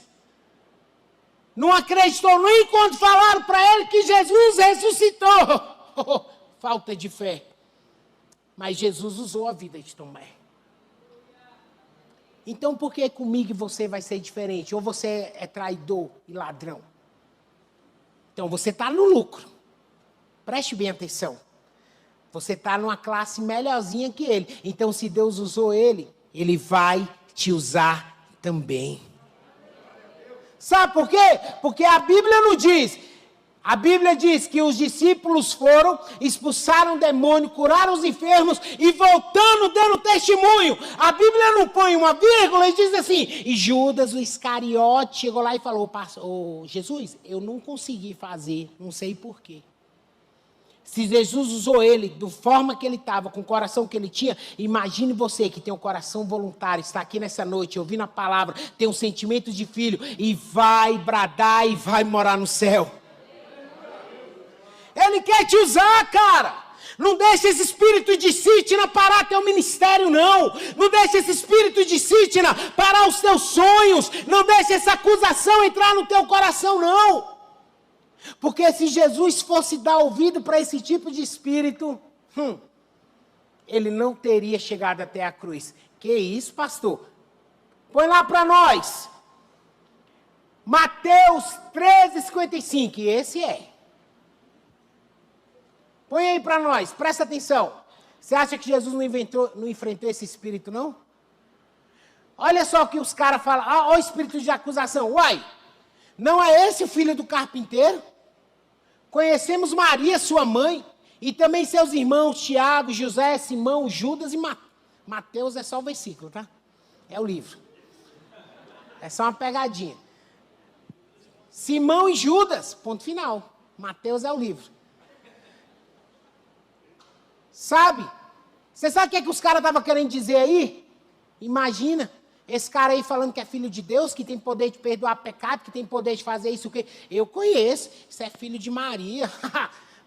Não acreditou nem quando falaram para ele que Jesus ressuscitou. Falta de fé. Mas Jesus usou a vida de Tomé. Então por que comigo você vai ser diferente? Ou você é traidor e ladrão? Então você está no lucro. Preste bem atenção. Você está numa classe melhorzinha que ele. Então se Deus usou ele, Ele vai te usar também. Sabe por quê? Porque a Bíblia não diz. A Bíblia diz que os discípulos foram, expulsaram o demônio, curaram os enfermos e voltando dando testemunho. A Bíblia não põe uma vírgula e diz assim, e Judas, o Iscariote, chegou lá e falou, Jesus, eu não consegui fazer, não sei por quê. Se Jesus usou ele da forma que ele estava, com o coração que ele tinha, imagine você que tem um coração voluntário, está aqui nessa noite, ouvindo a palavra, tem um sentimento de filho, e vai bradar e vai morar no céu. Ele quer te usar, cara. Não deixe esse espírito de Sítina parar teu ministério, não. Não deixe esse espírito de Sítina parar os teus sonhos. Não deixe essa acusação entrar no teu coração, não. Porque se Jesus fosse dar ouvido para esse tipo de espírito, ele não teria chegado até a cruz. Que isso, pastor? Põe lá para nós. Mateus 13:55, esse é. Põe aí para nós, presta atenção. Você acha que Jesus não enfrentou esse espírito, não? Olha só o que os caras falam. Olha o espírito de acusação. Uai, não é esse o filho do carpinteiro? Conhecemos Maria, sua mãe, e também seus irmãos, Tiago, José, Simão, Judas e Mateus. É só o versículo, tá? É o livro. É só uma pegadinha. Simão e Judas, ponto final. Mateus é o livro. Sabe? Você sabe o que, é que os caras estavam querendo dizer aí? Imagina, esse cara aí falando que é filho de Deus, que tem poder de perdoar pecado, que tem poder de fazer isso, o quê? Eu conheço, isso é filho de Maria.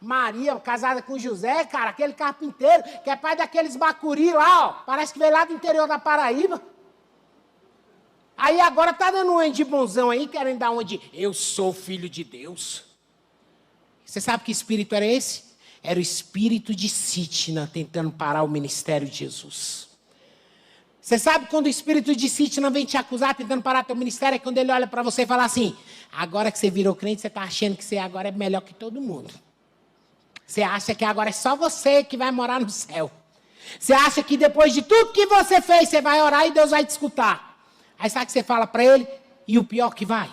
Maria, casada com José, cara, aquele carpinteiro, que é pai daqueles bacuri lá, ó. Parece que veio lá do interior da Paraíba. Aí agora tá dando um de bonzão aí, querendo dar onde eu sou filho de Deus. Você sabe que espírito era esse? Era o espírito de Sitna tentando parar o ministério de Jesus. Você sabe quando o espírito de Sitna vem te acusar, tentando parar teu ministério, é quando ele olha para você e fala assim, agora que você virou crente, você tá achando que você agora é melhor que todo mundo. Você acha que agora é só você que vai morar no céu. Você acha que depois de tudo que você fez, você vai orar e Deus vai te escutar. Aí sabe o que você fala para ele? E o pior que vai?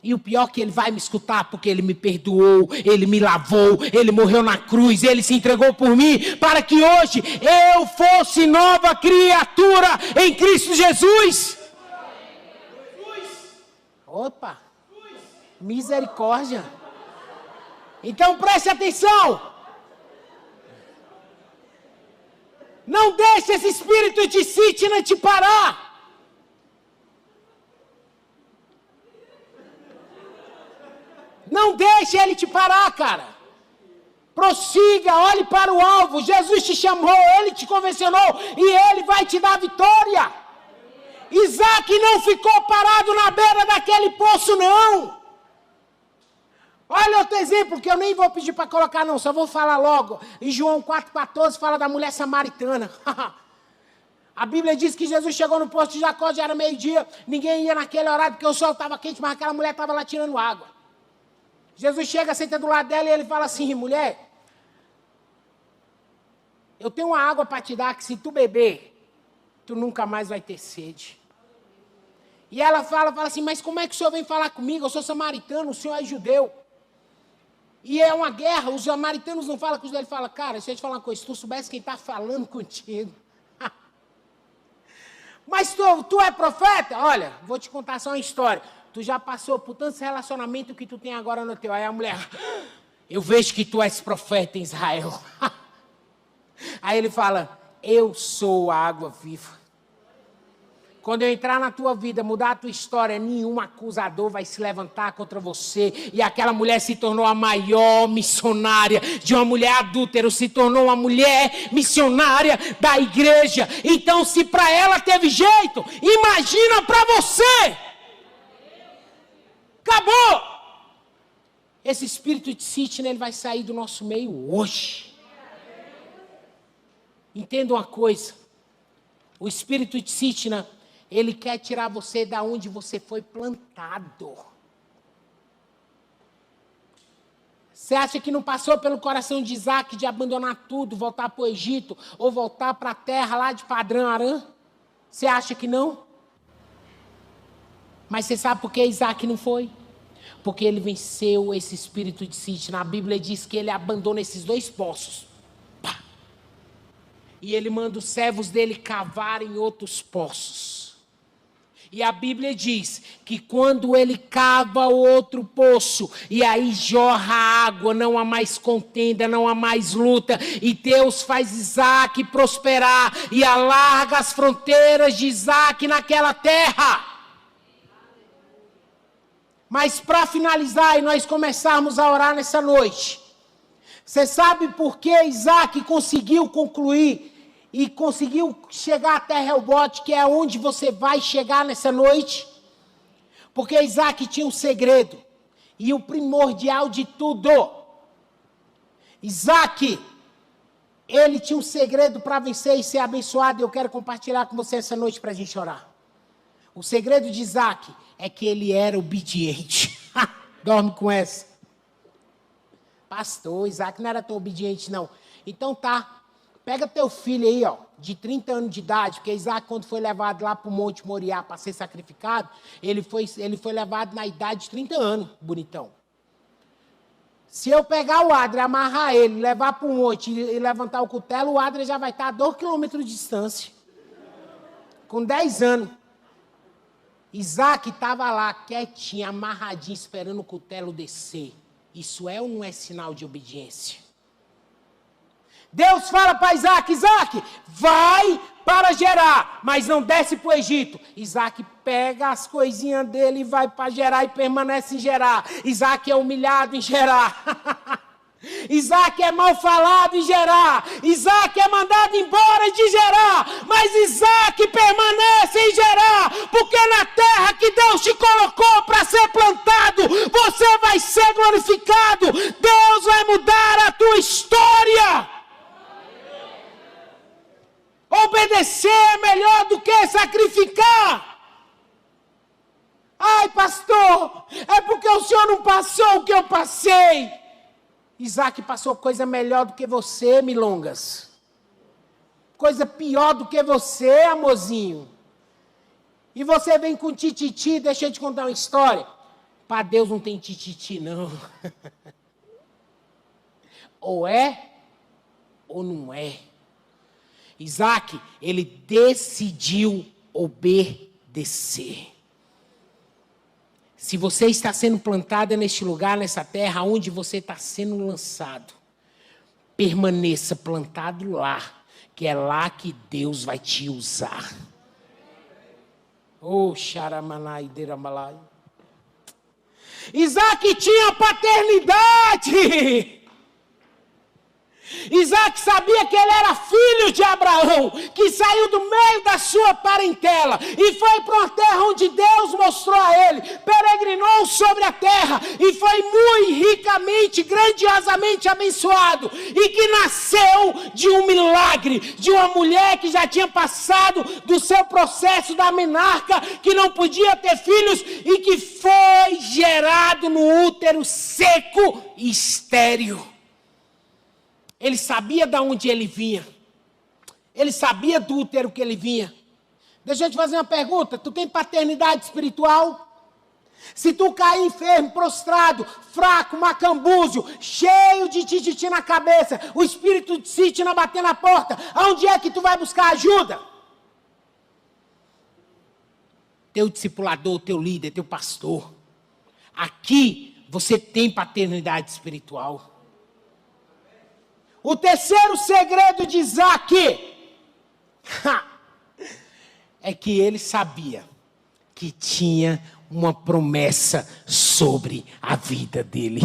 E o pior que ele vai me escutar, porque ele me perdoou, ele me lavou, ele morreu na cruz, ele se entregou por mim, para que hoje eu fosse nova criatura em Cristo Jesus. Opa! Misericórdia! Então preste atenção! Não deixe esse espírito de Sitna te parar! Não deixe ele te parar, cara. Prossiga, olhe para o alvo. Jesus te chamou, ele te convencionou e ele vai te dar vitória. Isaac não ficou parado na beira daquele poço, não. Olha outro exemplo que eu nem vou pedir para colocar, não. Só vou falar logo. Em João 4,14 fala da mulher samaritana. A Bíblia diz que Jesus chegou no poço de Jacó, já era meio-dia. Ninguém ia naquele horário porque o sol estava quente, mas aquela mulher estava lá tirando água. Jesus chega, senta do lado dela e ele fala assim, mulher, eu tenho uma água para te dar que se tu beber, tu nunca mais vai ter sede. E ela fala assim, mas como é que o senhor vem falar comigo? Eu sou samaritano, o senhor é judeu. E é uma guerra, os samaritanos não falam com os judeus. Ele fala, cara, deixa eu te falar uma coisa, se tu soubesse quem está falando contigo. Mas tu é profeta? Olha, vou te contar só uma história. Tu já passou por tantos relacionamentos que tu tem agora no teu. Aí a mulher, eu vejo que tu és profeta em Israel. Aí ele fala, eu sou a água viva. Quando eu entrar na tua vida, mudar a tua história, nenhum acusador vai se levantar contra você. E aquela mulher se tornou a maior missionária de uma mulher adúltera, se tornou uma mulher missionária da igreja. Então, se para ela teve jeito, imagina para você. Acabou! Esse espírito de Sitna, ele vai sair do nosso meio hoje. Entenda uma coisa. O espírito de Sitna, ele quer tirar você da onde você foi plantado. Você acha que não passou pelo coração de Isaac de abandonar tudo, voltar para o Egito, ou voltar para a terra lá de Padrão Arã? Você acha que não? Mas você sabe por que Isaac não foi? Porque ele venceu esse espírito de Sitna. A Bíblia diz que ele abandona esses 2 poços. Pá. E ele manda os servos dele cavarem outros poços. E a Bíblia diz que quando ele cava o outro poço, e aí jorra água, não há mais contenda, não há mais luta, e Deus faz Isaac prosperar, e alarga as fronteiras de Isaac naquela terra. Mas para finalizar e nós começarmos a orar nessa noite, você sabe por que Isaac conseguiu concluir e conseguiu chegar até Reobote, que é onde você vai chegar nessa noite? Porque Isaac tinha um segredo, e o primordial de tudo. Isaac, ele tinha um segredo para vencer e ser abençoado, e eu quero compartilhar com você essa noite para a gente orar. O segredo de Isaac é que ele era obediente. Dorme com essa. Pastor, Isaac não era tão obediente, não. Então tá. Pega teu filho aí, ó, de 30 anos de idade, porque Isaac, quando foi levado lá para o Monte Moriá para ser sacrificado, ele foi levado na idade de 30 anos, bonitão. Se eu pegar o Adre, amarrar ele, levar para o monte e levantar o cutelo, o Adre já vai estar a 2 quilômetros de distância. Com 10 anos. Isaac estava lá, quietinho, amarradinho, esperando o cutelo descer. Isso é ou não é sinal de obediência? Deus fala para Isaac, Isaac, vai para Gerar, mas não desce para o Egito. Isaac pega as coisinhas dele e vai para Gerar e permanece em Gerar. Isaac é humilhado em Gerar. Isaac é mal falado em Gerar. Isaac é mandado embora de Gerar. Mas Isaac permanece em Gerar. Porque na terra que Deus te colocou para ser plantado, você vai ser glorificado. Deus vai mudar a tua história. Obedecer é melhor do que sacrificar. Ai, pastor, é porque o senhor não passou o que eu passei. Isaac passou coisa melhor do que você, milongas. Coisa pior do que você, amorzinho. E você vem com tititi, deixa eu te contar uma história. Para Deus não tem tititi, não. Ou é, ou não é. Isaac, ele decidiu obedecer. Se você está sendo plantada neste lugar, nessa terra, onde você está sendo lançado, permaneça plantado lá, que é lá que Deus vai te usar. Oh, xaramanai, deramalai. Isaac tinha paternidade. Isaac sabia que ele era filho de Abraão, que saiu do meio da sua parentela e foi para uma terra onde Deus mostrou a ele, peregrinou sobre a terra e foi muito ricamente, grandiosamente abençoado, e que nasceu de um milagre, de uma mulher que já tinha passado do seu processo da menarca, que não podia ter filhos e que foi gerado no útero seco e estéril. Ele sabia de onde ele vinha. Ele sabia do útero que ele vinha. Deixa eu te fazer uma pergunta. Tu tem paternidade espiritual? Se tu cair enfermo, prostrado, fraco, macambúzio, cheio de tititi na cabeça, o espírito de Sítila bater na porta, aonde é que tu vai buscar ajuda? Teu discipulador, teu líder, teu pastor. Aqui você tem paternidade espiritual. O terceiro segredo de Isaac é que ele sabia que tinha uma promessa sobre a vida dele.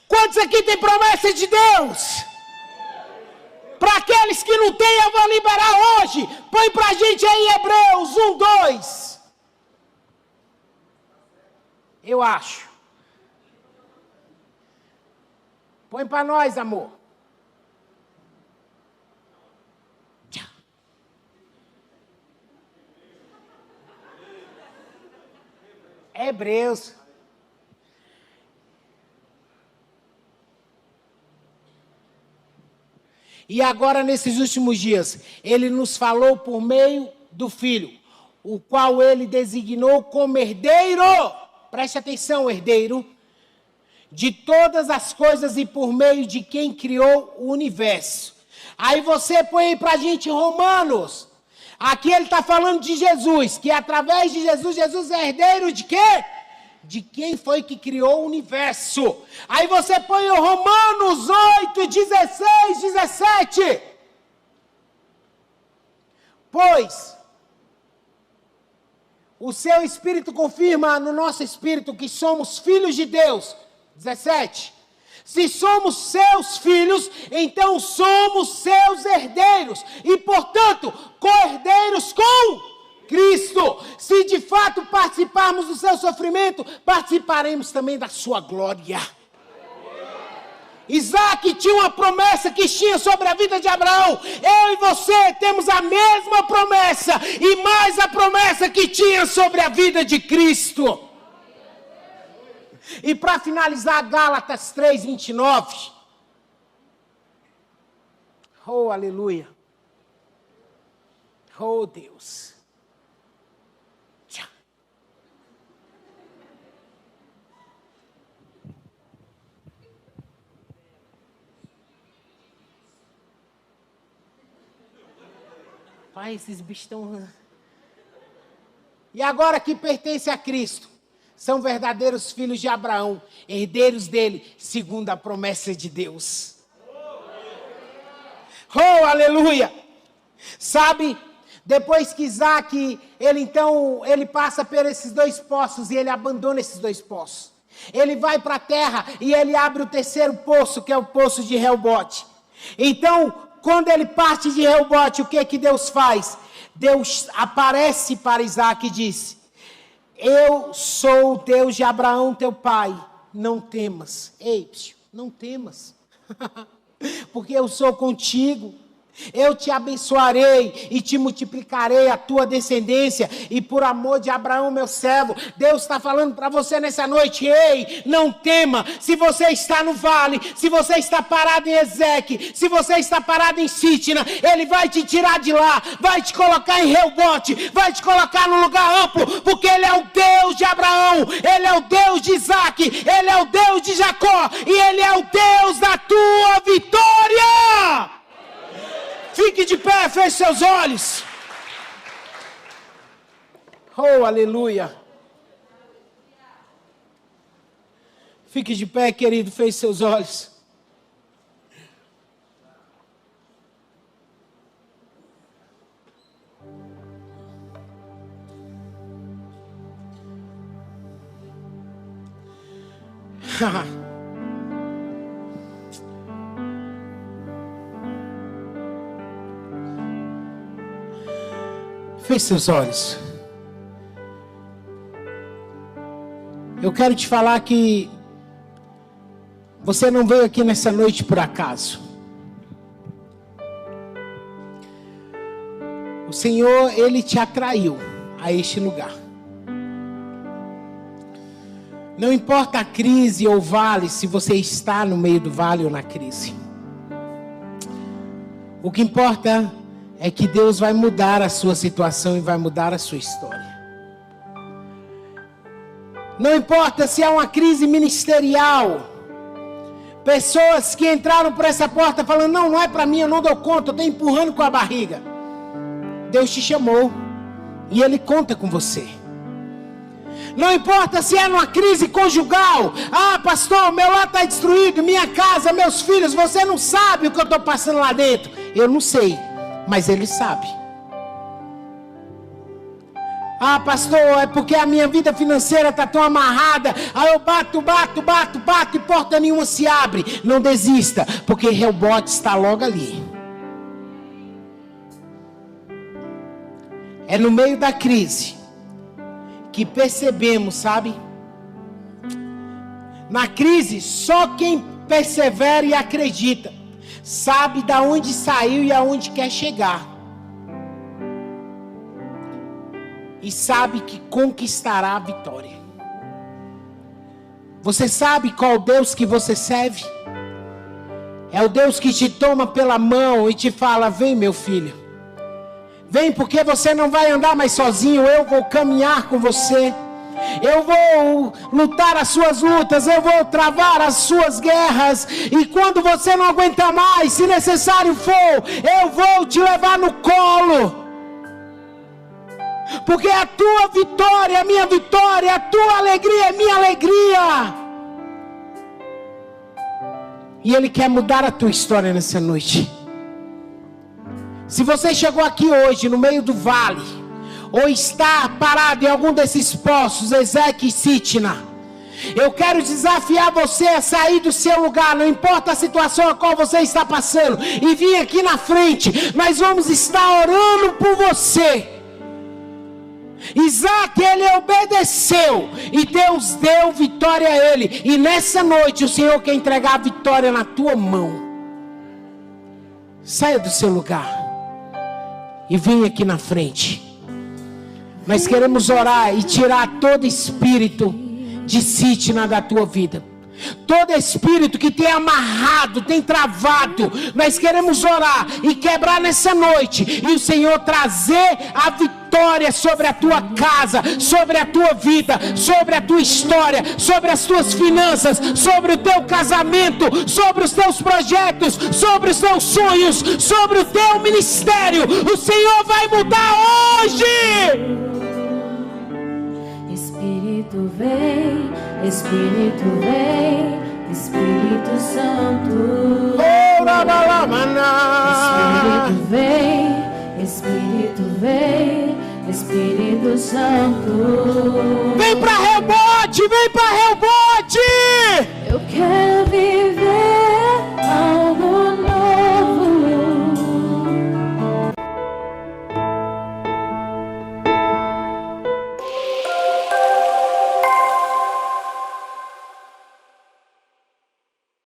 Quantos aqui tem promessa de Deus? Para aqueles que não têm, eu vou liberar hoje. Põe para a gente aí Hebreus 1:2. Eu acho. Põe para nós, amor. Hebreus. E agora, nesses últimos dias, ele nos falou por meio do Filho, o qual ele designou como herdeiro. Preste atenção, herdeiro. De todas as coisas e por meio de quem criou o universo. Aí você põe aí pra gente Romanos. Aqui ele está falando de Jesus, que através de Jesus, Jesus é herdeiro de quê? De quem foi que criou o universo. Aí você põe o Romanos 8:16-17. Pois o seu Espírito confirma no nosso Espírito que somos filhos de Deus. 17. Se somos seus filhos, então somos seus herdeiros. E, portanto, co-herdeiros com Cristo. Se de fato participarmos do seu sofrimento, participaremos também da sua glória. Isaac tinha uma promessa que tinha sobre a vida de Abraão. Eu e você temos a mesma promessa. E mais a promessa que tinha sobre a vida de Cristo. E para finalizar, Gálatas 3:29. Oh, aleluia. Oh, Deus. Ai, esses bichos estão... E agora que pertence a Cristo, são verdadeiros filhos de Abraão, herdeiros dele, segundo a promessa de Deus. Oh, aleluia! Sabe, depois que Isaac, ele passa por esses 2 poços e ele abandona esses 2 poços. Ele vai para a terra e ele abre o 3º poço, que é o poço de Reobote. Então, quando ele parte de Reobote, o que Deus faz? Deus aparece para Isaac e diz: eu sou o Deus de Abraão, teu pai, não temas. Ei, não temas, porque eu sou contigo. Eu te abençoarei e te multiplicarei a tua descendência, e por amor de Abraão, meu servo, Deus está falando para você nessa noite: ei, não tema. Se você está no vale, se você está parado em Ezeque, se você está parado em Sitna, Ele vai te tirar de lá, vai te colocar em Reobote, vai te colocar num lugar amplo, porque Ele é o Deus de Abraão, Ele é o Deus de Isaac, Ele é o Deus de Jacó, e Ele é o Deus da tua vitória. Fique de pé, feche seus olhos. Oh, aleluia. Fique de pé, querido, feche seus olhos. Feche seus olhos. Eu quero te falar que você não veio aqui nessa noite por acaso. O Senhor, Ele te atraiu a este lugar. Não importa a crise ou o vale, se você está no meio do vale ou na crise. O que importa é que Deus vai mudar a sua situação e vai mudar a sua história. Não importa se é uma crise ministerial. Pessoas que entraram por essa porta falando: não é para mim, eu não dou conta, eu estou empurrando com a barriga. Deus te chamou e Ele conta com você. Não importa se é numa crise conjugal. Ah, pastor, meu lar está destruído, minha casa, meus filhos, você não sabe o que eu estou passando lá dentro. Eu não sei, mas Ele sabe. Ah, pastor, é porque a minha vida financeira está tão amarrada. Aí eu bato e porta nenhuma se abre. Não desista, porque Reobote está logo ali. É no meio da crise que percebemos, sabe? Na crise, só quem persevera e acredita sabe de onde saiu e aonde quer chegar. E sabe que conquistará a vitória. Você sabe qual Deus que você serve? É o Deus que te toma pela mão e te fala: vem, meu filho. Vem, porque você não vai andar mais sozinho. Eu vou caminhar com você. Eu vou lutar as suas lutas. Eu vou travar as suas guerras. E quando você não aguentar mais, se necessário for, eu vou te levar no colo. Porque a tua vitória é a minha vitória, a tua alegria é minha alegria. E Ele quer mudar a tua história nessa noite. Se você chegou aqui hoje no meio do vale, ou está parado em algum desses poços, Ezeque e Sitna, eu quero desafiar você a sair do seu lugar, não importa a situação a qual você está passando, e vir aqui na frente. Nós vamos estar orando por você. Isaac, ele obedeceu e Deus deu vitória a ele. E nessa noite o Senhor quer entregar a vitória na tua mão. Saia do seu lugar e venha aqui na frente. Nós queremos orar e tirar todo espírito de Sitna da tua vida. Todo espírito que tem amarrado, tem travado, nós queremos orar e quebrar nessa noite, e o Senhor trazer a vitória sobre a tua casa, sobre a tua vida, sobre a tua história, sobre as tuas finanças, sobre o teu casamento, sobre os teus projetos, sobre os teus sonhos, sobre o teu ministério. O Senhor vai mudar hoje. Espírito vem, Espírito vem, Espírito Santo. Espírito vem, Espírito vem, Espírito Santo. Vem para rebote, vem para rebote.